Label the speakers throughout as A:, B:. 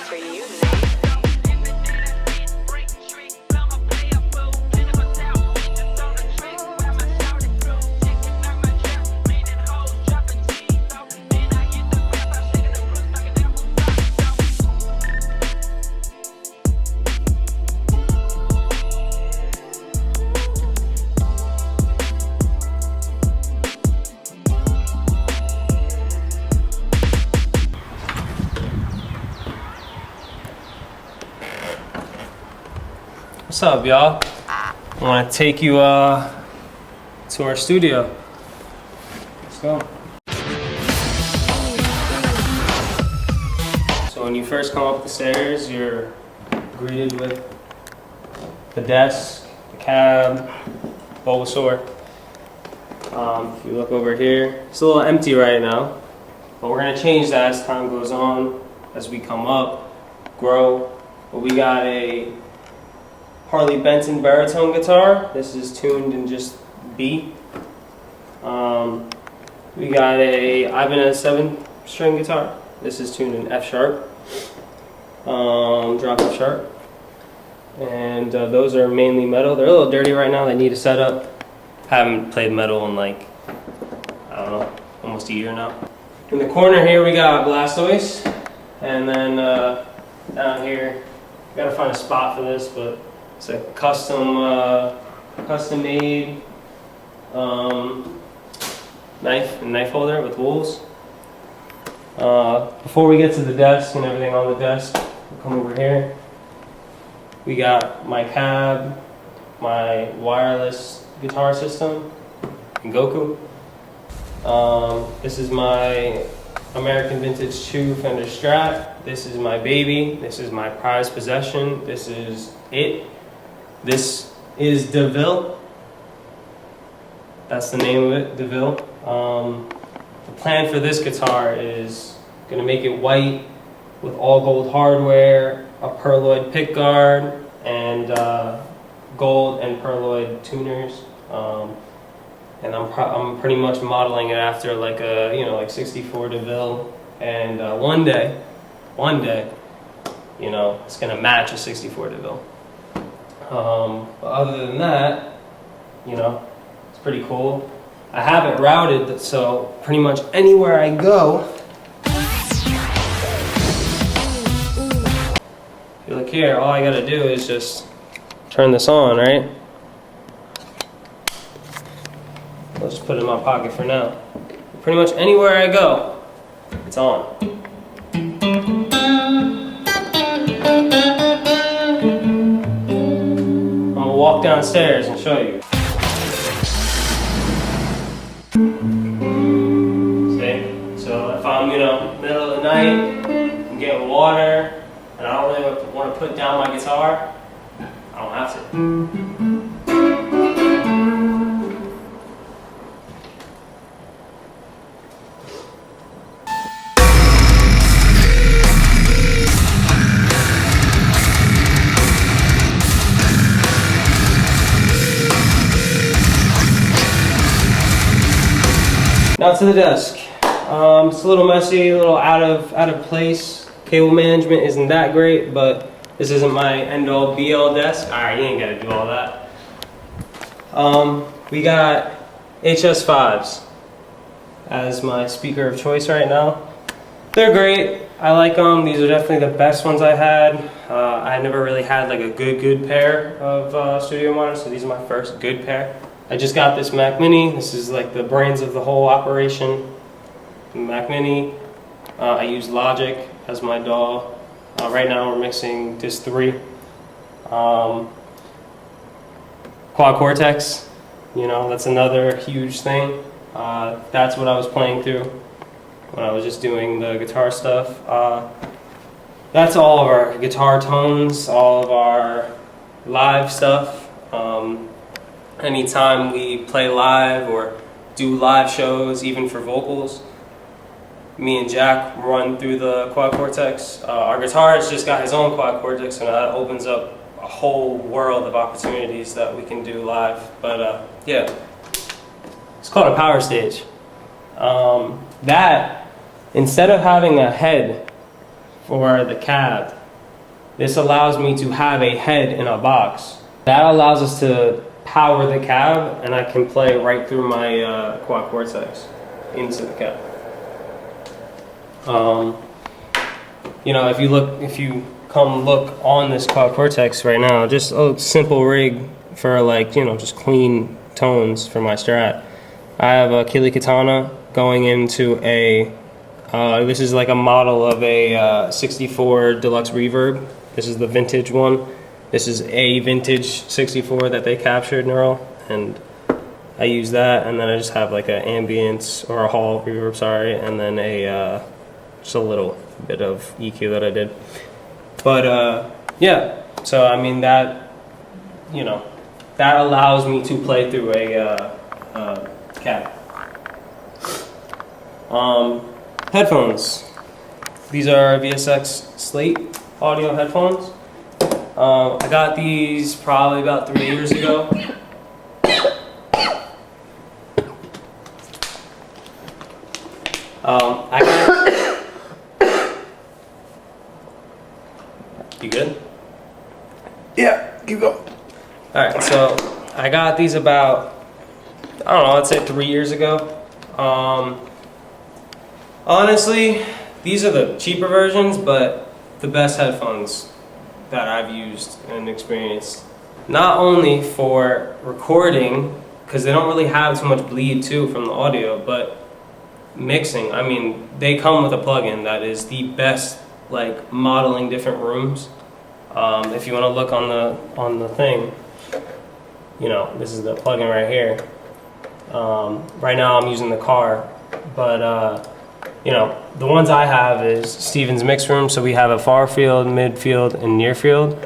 A: For you,
B: What's up, y'all? I want to take you to our studio. Let's go. So when you first come up the stairs, you're greeted with the desk, the cab, Bulbasaur. If you look over here, it's a little empty right now, but we're gonna change that as time goes on, as we come up, grow. But we got a Harley Benton baritone guitar. This is tuned in just B. We got a Ibanez 7-string guitar. This is tuned in F sharp, drop F sharp. And those are mainly metal. They're a little dirty right now. They need a setup. Haven't played metal in like, I don't know, almost a year now. In the corner here we got Blastoise. And then down here, gotta find a spot for this, but it's a custom made knife holder with wolves. Before we get to the desk and everything on the desk, we'll come over here. We got my cab, my wireless guitar system, and Goku. This is my American Vintage 2 Fender Strat. This is my baby. This is my prized possession. This is it. This is DeVille. That's the name of it, DeVille. The plan for this guitar is gonna make it white with all gold hardware, a perloid pickguard, and gold and perloid tuners. And I'm pretty much modeling it after like a like 64 DeVille. And one day, it's gonna match a 64 DeVille. But other than that, it's pretty cool. I have it routed, so pretty much anywhere I go, if you look here, all I gotta do is just turn this on, right? Let's just put it in my pocket for now. Pretty much anywhere I go, it's on. Walk downstairs and show you. See? So if I'm, middle of the night, I'm getting water, and I don't really want to put down my guitar, I don't have to. Now to the desk. It's a little messy, a little out of place. Cable management isn't that great, but this isn't my end-all be-all desk. Alright, you ain't gotta do all that. We got HS5s as my speaker of choice right now. They're great. I like them. These are definitely the best ones I had. I never really had like a good pair of studio monitors, so these are my first good pair. I just got this Mac Mini. This is like the brains of the whole operation. Mac Mini. I use Logic as my DAW. Right now we're mixing Disc 3. Quad Cortex, that's another huge thing. That's what I was playing through when I was just doing the guitar stuff. That's all of our guitar tones, all of our live stuff. Anytime we play live or do live shows, even for vocals, me and Jack run through the Quad Cortex. Our guitarist just got his own Quad Cortex, and that opens up a whole world of opportunities that we can do live. But yeah, it's called a power stage. That instead of having a head for the cab, this allows me to have a head in a box. That allows us to power the cab, and I can play right through my quad cortex into the cab. You know, if you come look on this quad cortex right now, just a simple rig for like, you know, just clean tones for my Strat. I have a Kili Katana going into a, this is like a model of a 64 Deluxe Reverb. This is the vintage one. This is a vintage 64 that they captured, Neural, and I use that, and then I just have like an ambience or a hall reverb, sorry, and then a just a little bit of EQ that I did. But yeah, so I mean that, you know, that allows me to play through a cab. Headphones. These are VSX Slate audio headphones. I got these probably about 3 years ago. You good?
C: Yeah, keep going.
B: Alright, so I got these about, I don't know, I'd say 3 years ago. Honestly, these are the cheaper versions, but the best headphones that I've used and experienced. Not only for recording, because they don't really have too much bleed too from the audio, but mixing. I mean, they come with a plugin that is the best, like modeling different rooms. If you want to look on the thing, you know, this is the plugin right here. Right now I'm using the car, but you know, the ones I have is Steven's mix room. So we have a far field, mid field, and near field.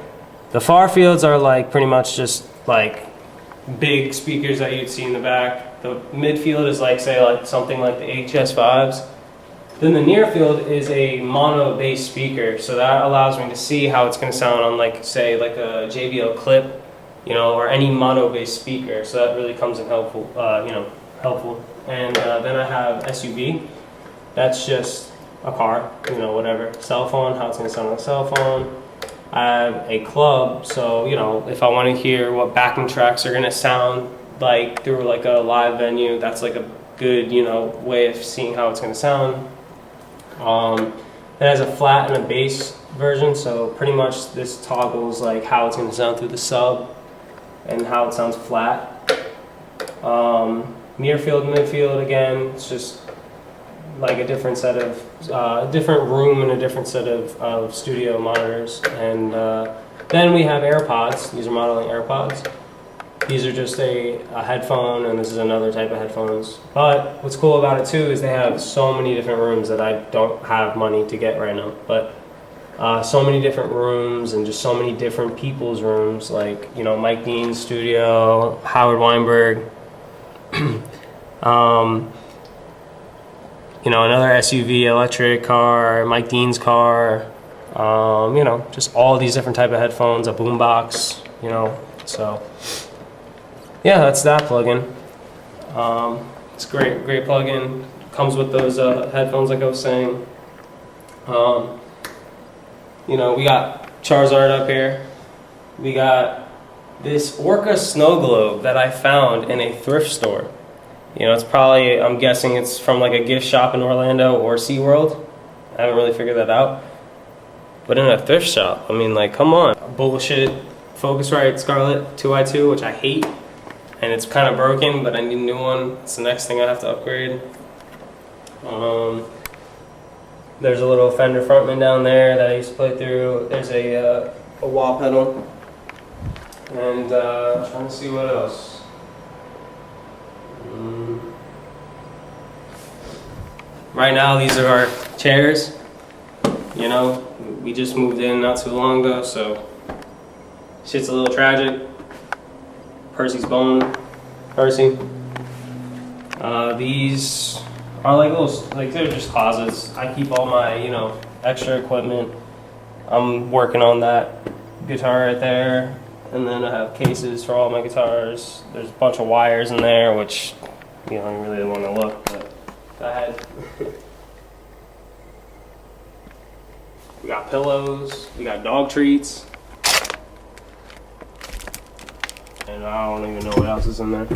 B: The far fields are like pretty much just like big speakers that you'd see in the back. The midfield is like, say, like something like the HS5s. Then the near field is a mono bass speaker, so that allows me to see how it's going to sound on, like, say, like a JBL Clip, you know, or any mono bass speaker. So that really comes in helpful, you know, helpful. And then I have SUV. That's just a car, you know, whatever. Cell phone, how it's going to sound on a cell phone. I have a club, so, you know, if I want to hear what backing tracks are going to sound like through like a live venue, that's like a good, you know, way of seeing how it's going to sound. It has a flat and a bass version, so pretty much this toggles like how it's going to sound through the sub and how it sounds flat. Near field, midfield, again, it's just like a different set of, different room and a different set of studio monitors. And then we have AirPods. These are modeling AirPods. These are just a headphone, and this is another type of headphones. But what's cool about it too is they have so many different rooms that I don't have money to get right now. But so many different rooms and just so many different people's rooms, like, you know, Mike Dean's studio, Howard Weinberg, you know, another SUV electric car, Mike Dean's car, you know, just all these different type of headphones, a boombox, you know, so yeah, that's that plugin. It's great plugin. Comes with those headphones, like I was saying. You know, we got Charizard up here. We got this Orca snow globe that I found in a thrift store. You know, it's probably, I'm guessing it's from like a gift shop in Orlando or SeaWorld. I haven't really figured that out. But in a thrift shop, I mean, like, come on. Bullshit Focusrite Scarlett 2i2, which I hate. And it's kind of broken, but I need a new one. It's the next thing I have to upgrade. There's a little Fender Frontman down there that I used to play through. There's a wah pedal. And trying to see what else. Right now, these are our chairs. You know, we just moved in not too long ago, so shit's a little tragic. Percy's bone. Percy. These are like little, like they're just closets. I keep all my, you know, extra equipment. I'm working on that guitar right there. And then I have cases for all my guitars. There's a bunch of wires in there, which, you know, I really don't want to look, but go ahead. We got pillows. We got dog treats. And I don't even know what else is in there.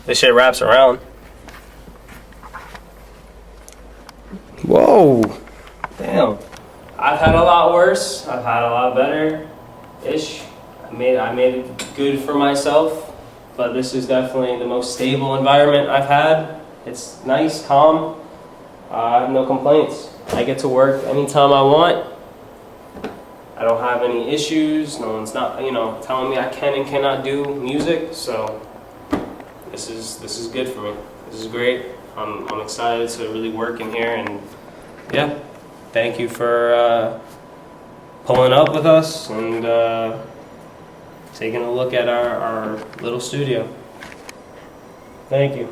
B: This shit wraps around. Whoa. Damn. I've had a lot worse. I've had a lot better-ish. I made it good for myself, but this is definitely the most stable environment I've had. It's nice, calm. I have no complaints. I get to work anytime I want. I don't have any issues. No one's not, telling me I can and cannot do music. So this is good for me. This is great. I'm excited to really work in here, and yeah, thank you for pulling up with us and taking a look at our little studio. Thank you.